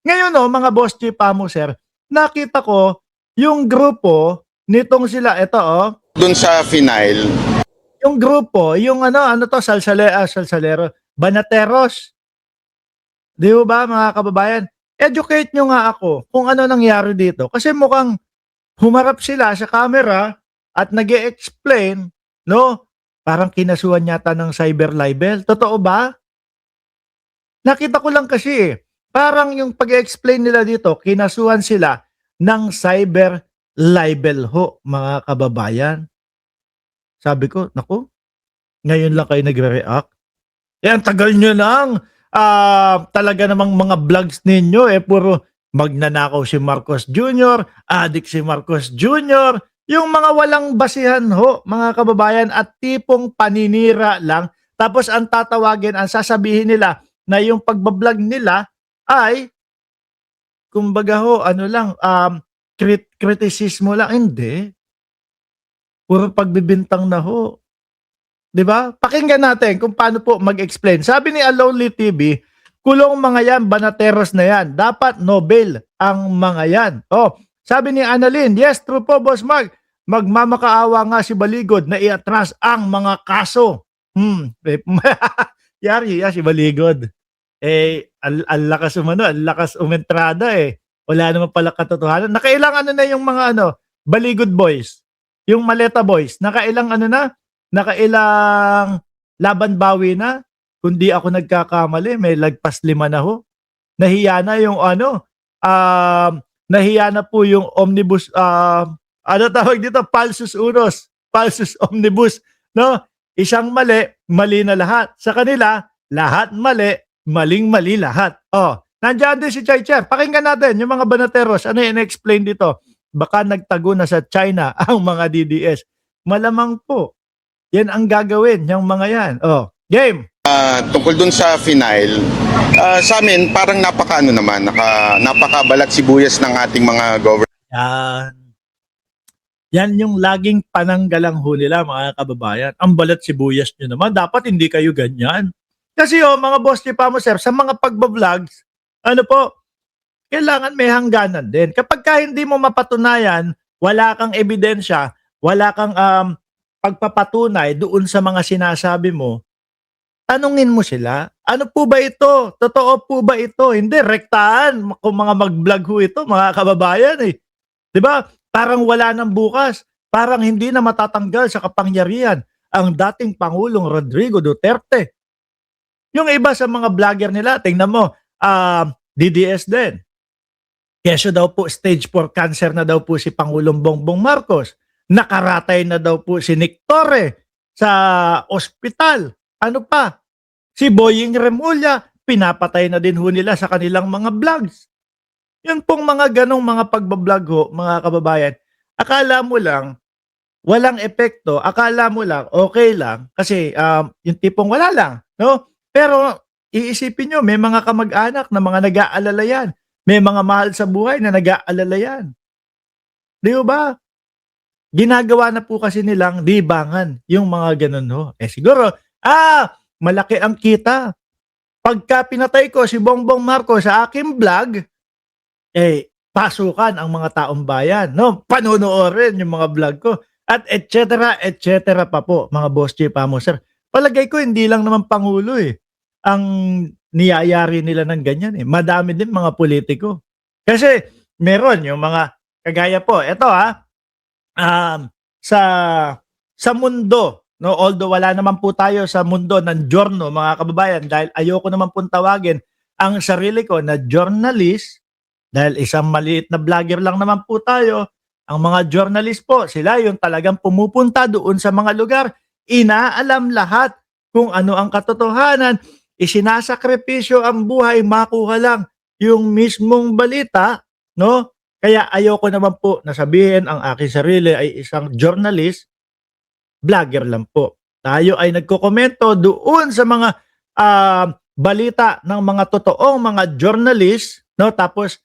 Ngayon mga boss chief mo sir, nakita ko yung grupo nitong sila eto Dun sa final, yung grupo, yung ano 'to Salsalero, Banateros. 'Di ho ba mga kababayan? Educate nyo nga ako kung ano nangyari dito kasi mukhang humarap sila sa camera at nag-e-explain, 'no? Parang kinasuhan yata ng cyber libel, totoo ba? Nakita ko lang kasi, parang yung pag-e-explain nila dito kinasuhan sila ng cyber libel ho, mga kababayan. Sabi ko, naku, ngayon lang kayo nagre-react? Eh, ang tagal nyo ng, talaga namang mga vlogs ninyo, puro magnanakaw si Marcos Jr., adik si Marcos Jr., yung mga walang basihan ho, mga kababayan, at tipong paninira lang. Tapos ang tatawagin, ang sasabihin nila na yung pagbablog nila ay, kumbaga ho, ano lang, kritisismo lang. Hindi. Puro pagbibintang na ho. 'Di ba? Pakinggan natin kung paano po mag-explain. Sabi ni Alonly TV, kulong mga yan, banateros na yan. Dapat Nobel ang mga yan. Oh, sabi ni Annalyn, yes, true po, Boss Mark. Magmamakaawa nga si Baligod na iatras ang mga kaso. Yari si Baligod. Ang lakas umano, ang lakas umentrada Wala naman pala katotohanan. Nakailang ano na yung mga Baligod boys. Yung Maleta boys, nakailang ano na? Nakailang laban bawi na? Kundi ako nagkakamali, may lagpas 5 na ho. Nahiya na yung nahiya na po yung omnibus, ano tawag dito? Falsus Unos, Falsus Omnibus, no? Isang mali, mali na lahat. Sa kanila, lahat mali, maling-mali lahat. Oh, nandiyan din si Chai. Pakinggan natin yung mga banateros. Ano yung explain dito? Baka nagtago na sa China ang mga DDS. Malamang po. Yan ang gagawin ng mga yan. Oh, game. tungkol dun sa final, sa amin parang napakabalat sibuyas ng ating mga government. Yan. Yan yung laging pananggalang ho nila, mga kababayan. Ang balat sibuyas nyo naman. Dapat hindi kayo ganyan. Kasi mga boss ni Pamo Sir, sa mga pagbablog, ano po, kailangan may hangganan din. Kapag hindi mo mapatunayan, wala kang ebidensya, wala kang pagpapatunay doon sa mga sinasabi mo, tanungin mo sila, ano po ba ito? Totoo po ba ito? Hindi, rektaan kung mga mag-vlog ho ito, mga kababayan 'Di ba? Parang wala nang bukas. Parang hindi na matatanggal sa kapangyarihan ang dating Pangulong Rodrigo Duterte. Yung iba sa mga vlogger nila, tingnan mo, DDS din. Kesyo daw po stage 4 cancer na daw po si Pangulong Bongbong Marcos. Nakaratay na daw po si Nick Torre sa ospital. Ano pa? Si Boying Remulla, pinapatay na din ho nila sa kanilang mga vlogs. Yun pong mga ganong mga pagbablog ho, mga kababayan, akala mo lang, walang epekto, akala mo lang, okay lang, kasi yung tipong wala lang, no? Pero iisipin nyo, may mga kamag-anak na mga nag-aalala yan. May mga mahal sa buhay na nag-aalala yan. Di ba? Ginagawa na po kasi nilang libangan yung mga ganun ho. Siguro, malaki ang kita. Pagka pinatay ko si Bongbong Marcos sa aking vlog, pasukan ang mga taong bayan, no? Panonoorin yung mga vlog ko. At et cetera pa po, mga boss chief mo, sir. Palagay ko, hindi lang naman Pangulo ang niyayari nila ng ganyan Madami din mga politiko. Kasi, meron yung mga, kagaya po, eto sa mundo, no? Although wala naman po tayo sa mundo ng giorno, mga kababayan, dahil ayoko naman pong tawagin ang sarili ko na journalist, dahil isang maliit na vlogger lang naman po tayo. Ang mga journalist po, sila yung talagang pumupunta doon sa mga lugar, inaalam lahat kung ano ang katotohanan, isinasakripisyo ang buhay, makuha lang yung mismong balita, no? Kaya ayoko naman po na sabihin ang aking sarili ay isang journalist, vlogger lang po. Tayo ay nagkokomento doon sa mga balita ng mga totoong mga journalist, no? Tapos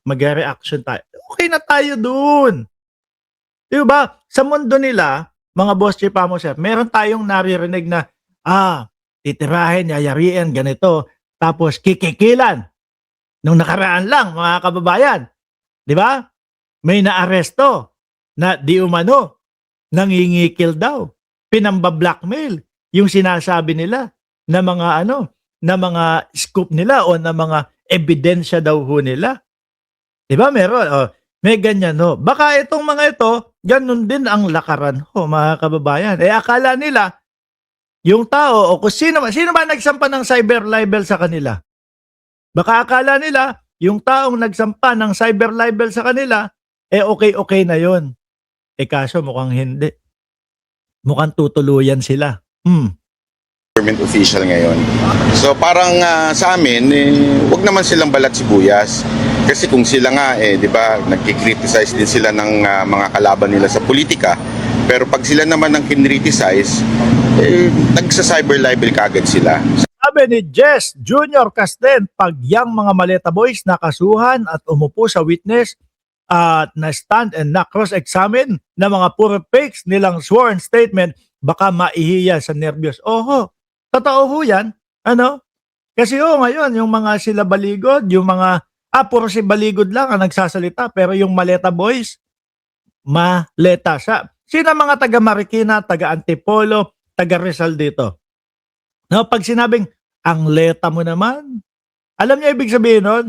mag-reaction tayo. Okay na tayo doon. Di ba? Sa mundo nila, mga boss chief mo sir, meron tayong naririnig na titirahin, yayariin, ganito, tapos kikikilan. Nung nakaraan lang, mga kababayan, 'di ba? May naaresto na di umano nangingikil daw, pinamba-blackmail yung sinasabi nila na mga ano, na mga scoop nila o na mga ebidensya daw ho nila. 'Di ba meron, oh, may ganyan ho. Baka itong mga ito, ganun din ang lakaran ho, mga kababayan. Eh, akala nila yung tao o kung sino ba nagsampa ng cyber libel sa kanila? Baka akala nila yung taong nagsampa ng cyber libel sa kanila, eh, okay na yon. Eh, kaso mukhang hindi. Mukhang tutuluyan sila. government official ngayon. So parang sa amin, wag naman silang balat sibuyas. Kasi kung sila nga, 'di ba, nagki-criticize din sila ng mga kalaban nila sa politika. Pero pag sila naman ang kinriticize, nagsa-cyber libel kagad sila. Sabi ni Jess Junior Casten, pag yang mga maleta boys nakasuhan at umupo sa witness at na-stand and na-cross-examine na mga puro fakes nilang sworn statement, baka maihiya sa nervyos. Oho, totoo ho yan. Ano? Kasi ngayon, yung mga sila Baligod, yung mga, puro si Baligod lang ang nagsasalita, pero yung maleta boys, maleta siya. Sino mga taga Marikina, taga Antipolo, taga Rizal dito? No, pag sinabing, ang leta mo naman, alam niyo ibig sabihin nun?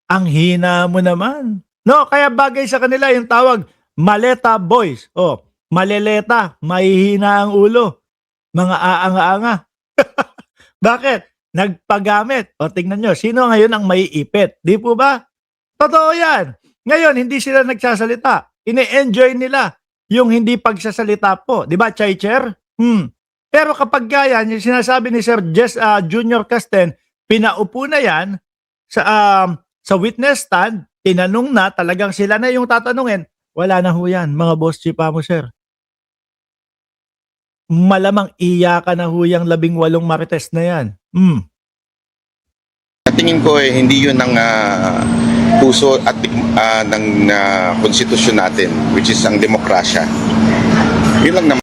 Ang hina mo naman. No, kaya bagay sa kanila yung tawag, maleta boys. O, maleleta, mahihina ang ulo. Mga aanga-anga. Bakit? Nagpagamit. O, tingnan nyo, sino ngayon ang maiipit? Di po ba? Totoo yan. Ngayon, hindi sila nagsasalita. Ine-enjoy nila yung hindi pagsasalita po. Di ba, Chaicher? Pero kapag yan, yung sinasabi ni Sir Jess Junior Casten, pinaupo na yan sa witness stand, tinanong na, talagang sila na yung tatanungin, wala na ho yan, mga boss chief mo, sir. Malamang iyakan na ho yung 18 marites na yan. Tingin ko hindi yun ang puso at ng konstitusyon natin, which is ang demokrasya. Yun lang naman.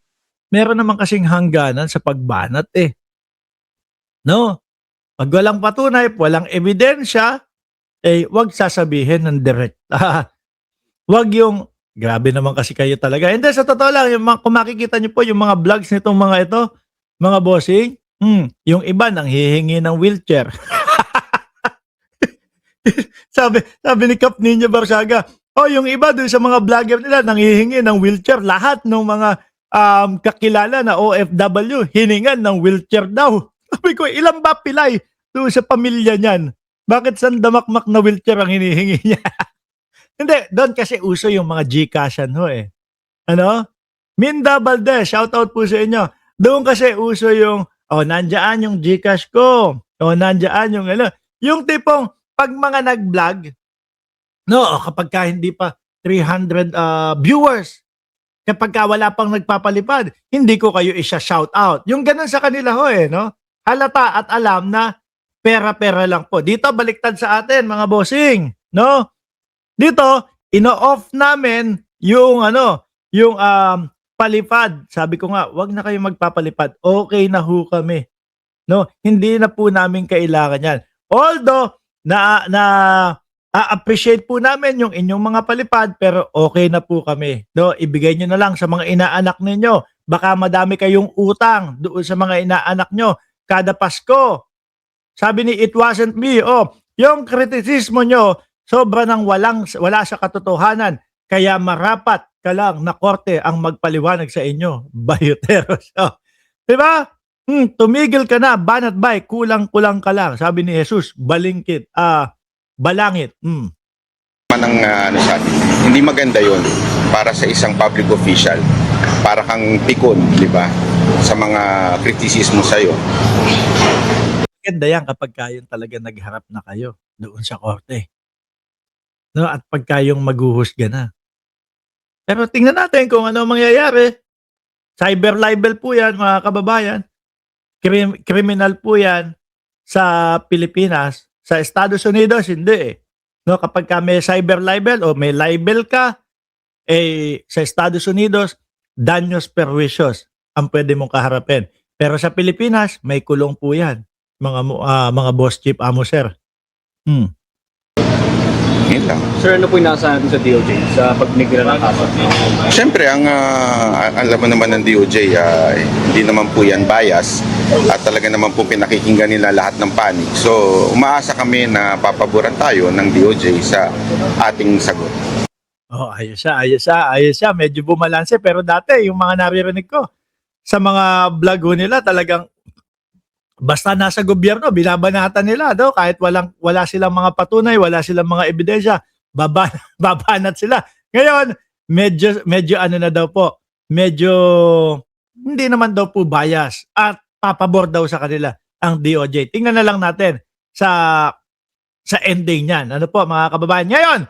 Meron naman kasing hangganan sa pagbanat eh. No? Pag walang patunay, walang ebidensya, wag sasabihin ng direkta. Wag yung, grabe naman kasi kayo talaga. Hindi, sa totoo lang, kung makikita niyo po yung mga vlogs nitong mga ito, mga bossing, yung iba nang hihingi ng wheelchair. sabi ni Cap Ninja Barsaga, yung iba doon sa mga vlogger nila nang hihingi ng wheelchair. Lahat ng mga kakilala na OFW, hiningan ng wheelchair daw. Sabi ko, ilan ba pilay doon sa pamilya niyan? Bakit sandamakmak na wheelchair ang hinihingi niya? Hindi, doon kasi uso yung mga Gcashan ho eh. Ano? Minda Valdez, shoutout po sa inyo. Doon kasi uso yung, nandiyan yung Gcash ko. Nandiyan yung yung tipong, pag mga nag-vlog, kapag ka hindi pa 300 viewers, kapag ka wala pang nagpapalipad, hindi ko kayo isa-shout out. Yung ganun sa kanila ho eh, no? Halata at alam na pera-pera lang po. Dito baliktad sa atin, mga bossing, no? Dito, ino-off namin yung yung palipad. Sabi ko nga, wag na kayo magpapalipad. Okay na ho kami. No? Hindi na po namin kailangan yan. Although, appreciate po namin yung inyong mga palipad, pero okay na po kami. No, ibigay nyo na lang sa mga inaanak ninyo. Baka madami kayong utang doon sa mga inaanak nyo kada Pasko. Sabi ni It Wasn't Me, yung kritisismo nyo sobra nang wala sa katotohanan. Kaya marapat ka lang na korte ang magpaliwanag sa inyo. Bayoteros. Diba? Tumigil ka na, banat bay, kulang-kulang ka lang. Sabi ni Jesus, balingkit, balangit. Sa atin, hindi maganda yon para sa isang public official. Para kang pikon, di ba? Sa mga kritisismo sa'yo. Maganda yan kapag kayong talaga nagharap na kayo doon sa korte. No, at pag kayong maghuhusga na. Pero tingnan natin kung ano mangyayari. Cyber libel po yan, mga kababayan. Criminal po yan sa Pilipinas. Sa Estados Unidos, hindi eh. No, kapag ka may cyber libel o may libel ka, sa Estados Unidos, daños perjuicios ang pwede mong kaharapin. Pero sa Pilipinas, may kulong po yan. Mga boss chief amo sir. yun lang. Sir, ano po yung nasa natin sa DOJ sa pagmigla ng kaso? Siyempre, alam mo naman ng DOJ, hindi naman po yan bias at talaga naman po pinakikinggan nila lahat ng panig. So, umaasa kami na papaboran tayo ng DOJ sa ating sagot. Oh, ayos siya. Medyo bumalanse. Pero dati, yung mga naririnig ko, sa mga vlog ho nila, talagang basta nasa gobyerno, binabanatan nila, do? Kahit wala silang mga patunay, wala silang mga ebidensya, babanat sila. Ngayon, medyo ano na daw po, medyo hindi naman daw po bias at papabor daw sa kanila ang DOJ. Tingnan na lang natin sa ending niyan. Ano po mga kababayan? Ngayon,